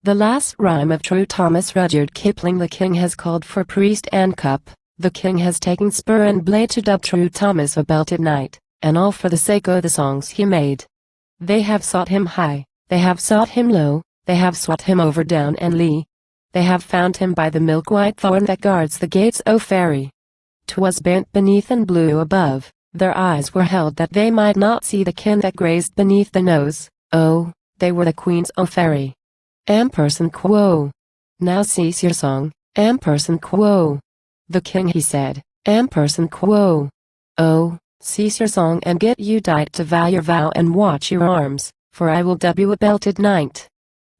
The last rhyme of True Thomas Rudyard Kipling. The king has called for priest and cup. The king has taken spur and blade to dub True Thomas a belted knight, and all for the sake o' the songs he made. They have sought him high, they have sought him low, they have sought him over down and lee. They have found him by the milk-white thorn that guards the gates o' fairy. 'Twas bent beneath and blue above, their eyes were held that they might not see the kin that grazed beneath the nose. Oh, they were the queens o' fairy. Ampersand quo. Now cease your song, ampersand quo. The king he said, ampersand quo. Oh, cease your song and get you dight to vow your vow and watch your arms, for I will dub you a belted knight.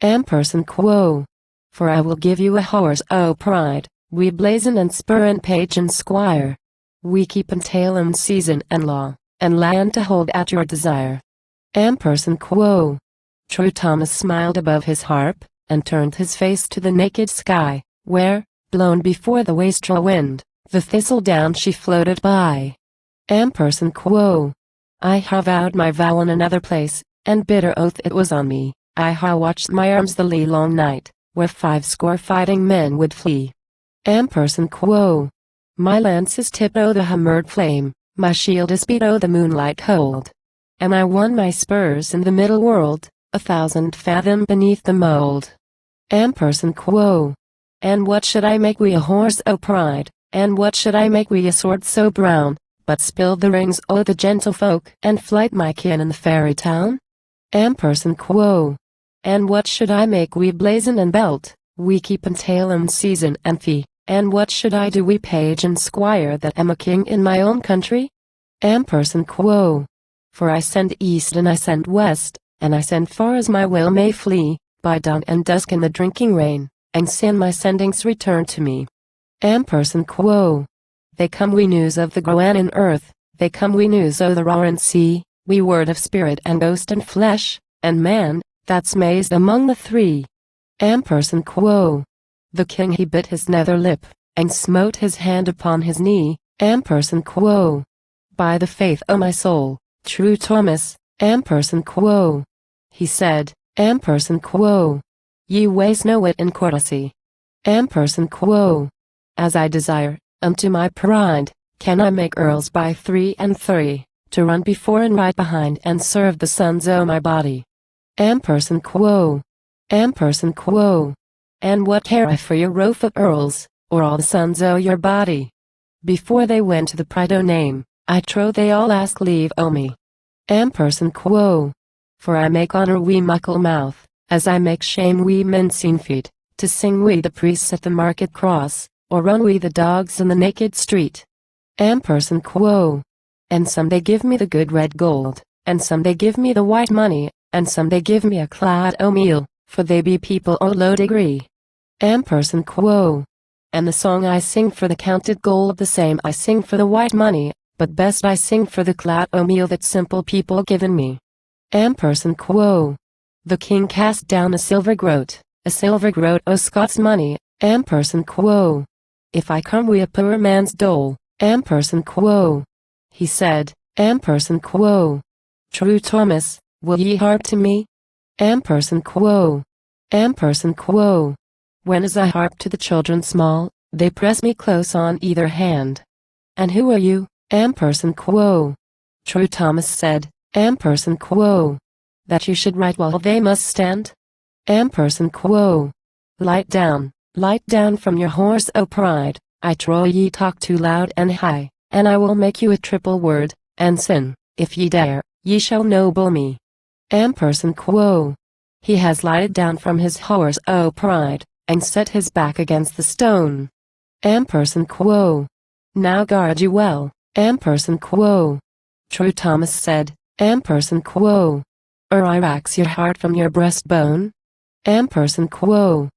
Ampersand quo. For I will give you a horse o' pride, we blazon and spur and page and squire. We keep and tail and season and law, and land to hold at your desire. Ampersand quo. True Thomas smiled above his harp, and turned his face to the naked sky, where, blown before the wastrel wind, the thistledown she floated by. Ampersand quo. I ha vowed my vow in another place, and bitter oath it was on me. I ha watched my arms the long night, where 50 fighting men would flee. Ampersand quo. My lance is tipped o' the hammered flame, my shield is beat o' the moonlight cold. And I won my spurs in the middle world, 1,000 fathom beneath the mold. Ampersand quo. And what should I make we a horse o' pride, and what should I make we a sword so brown, but spill the rings o' the gentlefolk and flight my kin in the fairy town? Ampersand quo. And what should I make we blazon and belt, we keep and tail and season and fee, and what should I do we page and squire that am a king in my own country? Ampersand quo. For I send east and I send west, and I send far as my will may flee, by dawn and dusk in the drinking rain, and sin my sendings return to me. Ampersand quo. They come we news of the groan in earth, they come we news o' the roaring sea, we word of spirit and ghost and flesh, and man, that's mazed among the three. Ampersand quo. The king he bit his nether lip, and smote his hand upon his knee. Ampersand quo. By the faith o' my soul, True Thomas, ampersand quo. He said, ampersand quo. Ye waste no wit in courtesy. Ampersand quo. As I desire, unto my pride, can I make earls by 3 and 3, to run before and ride behind and serve the sons o' my body. Ampersand quo. Ampersand quo. And what care I for your row of earls, or all the sons o' your body? Before they went to the pride o' name, I trow they all ask leave o' me. Ampersand quo. For I make honor we muckle mouth, as I make shame we mincing feet, to sing we the priests at the market cross, or run we the dogs in the naked street. Ampersand quo. And some they give me the good red gold, and some they give me the white money, and some they give me a clod o' meal, for they be people o' low degree. Ampersand quo. And the song I sing for the counted gold the same I sing for the white money, but best I sing for the clod o' meal that simple people given me. Ampersand quo. The king cast down a silver groat o' Scots money. Ampersand quo. If I come we a poor man's dole. Ampersand quo. He said, ampersand quo. True Thomas, will ye harp to me? Ampersand quo. Ampersand quo. When as I harp to the children small, they press me close on either hand. And who are you? Ampersand quo. True Thomas said, ampersand quo. That you should write while they must stand? Ampersand quo. Light down from your horse o' pride, I trow ye talk too loud and high, and I will make you a triple word, and sin, if ye dare, ye shall noble me. Ampersand quo. He has lighted down from his horse o' pride, and set his back against the stone. Ampersand quo. Now guard you well, ampersand quo. True Thomas said, ampersand quo. I rax your heart from your breastbone? Ampersand quo.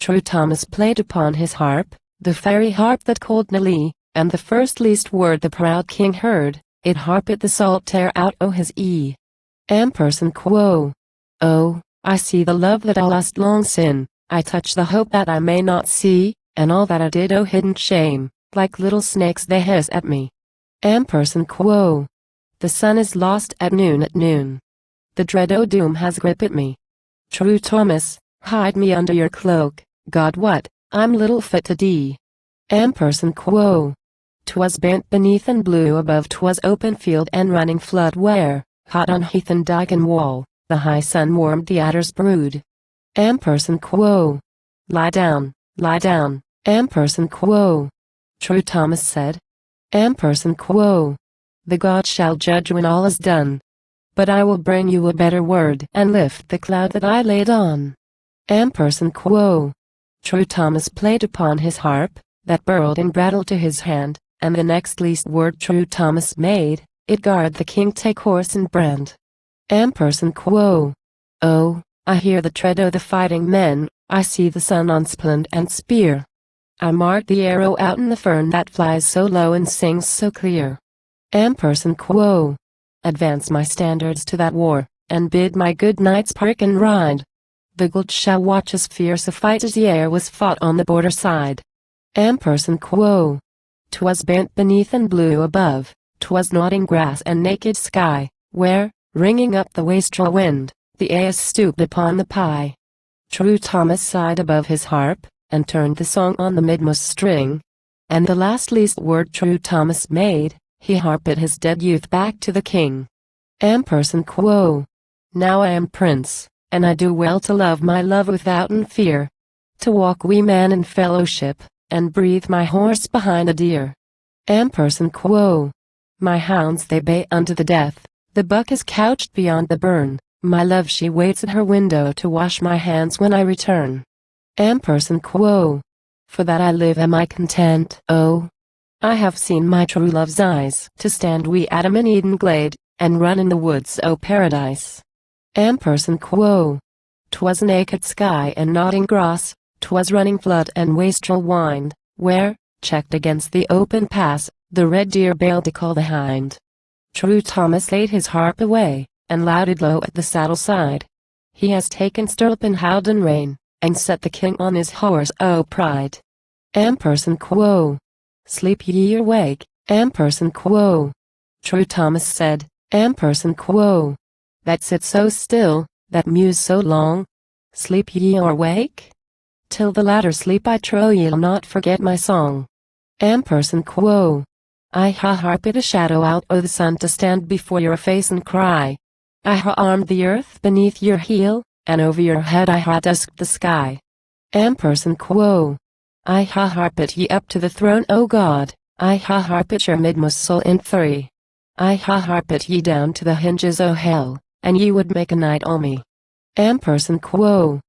True Thomas played upon his harp, the fairy harp that called Nelly, and the first least word the proud king heard, it harped the salt tear out o' his ear. Ampersand quo. Oh, I see the love that I lost long sin, I touch the hope that I may not see, and all that I did o' hidden shame, like little snakes they hiss at me. Ampersand quo. The sun is lost at noon. The dread o' doom has gripped me. True Thomas, Hide me under your cloak, God what, I'm little fit to dee. Ampersand quo. 'Twas burnt beneath and blue above, 'twas open field and running flood where, hot on heath and dike and wall, the high sun warmed the adder's brood. Ampersand quo. Lie down, ampersand quo. True Thomas said. Ampersand quo. The gods shall judge when all is done. But I will bring you a better word and lift the cloud that I laid on. Ampersand quo. True Thomas played upon his harp, that burled and brattled to his hand, and the next least word True Thomas made, it garred the king take horse and brand. Ampersand quo. Oh, I hear the tread o' the fighting men, I see the sun on splint and spear. I mark the arrow out in the fern that flies so low and sings so clear. Ampersand quo. Advance my standards to that war, and bid my good knights prick and ride. The gold shall watch as fierce a fight as e'er was fought on the border side. Ampersand quo. 'Twas burnt beneath and blue above, 'twas nodding grass and naked sky, where, ringing up the wastrel wind, the ass stooped upon the pie. True Thomas sighed above his harp, and turned the song on the midmost string. And the last least word True Thomas made, he harped his dead youth back to the king. Ampersand quo. Now I am prince, and I do well to love my love withouten fear. To walk wee man in fellowship, and breathe my horse behind a deer. Ampersand quo. My hounds they bay unto the death, the buck is couched beyond the burn, my love she waits at her window to wash my hands when I return. Ampersand quo. For that I live am I content, oh. I have seen my true love's eyes to stand wee Adam in Eden glade, and run in the woods o' paradise. Ampersand quo. 'Twas naked sky and nodding grass, 'twas running flood and wastrel wind, where, checked against the open pass, the red deer bailed to call the hind. True Thomas laid his harp away, and louted low at the saddle side. He has taken stirrup and howden rein, and set the king on his horse o' pride. Ampersand quo. Sleep ye or wake, ampersand quo. True Thomas said, ampersand quo. That sit so still, that muse so long. Sleep ye or wake? Till the latter sleep I trow ye'll not forget my song. Ampersand quo. I ha harped a shadow out o' the sun to stand before your face and cry. I ha armed the earth beneath your heel, and over your head I ha dusked the sky. Ampersand quo. I ha harped ye up to the throne o God, I ha harped your midmost soul in three. I ha harped ye down to the hinges o hell, and ye would make a night o me. Ampersand quo.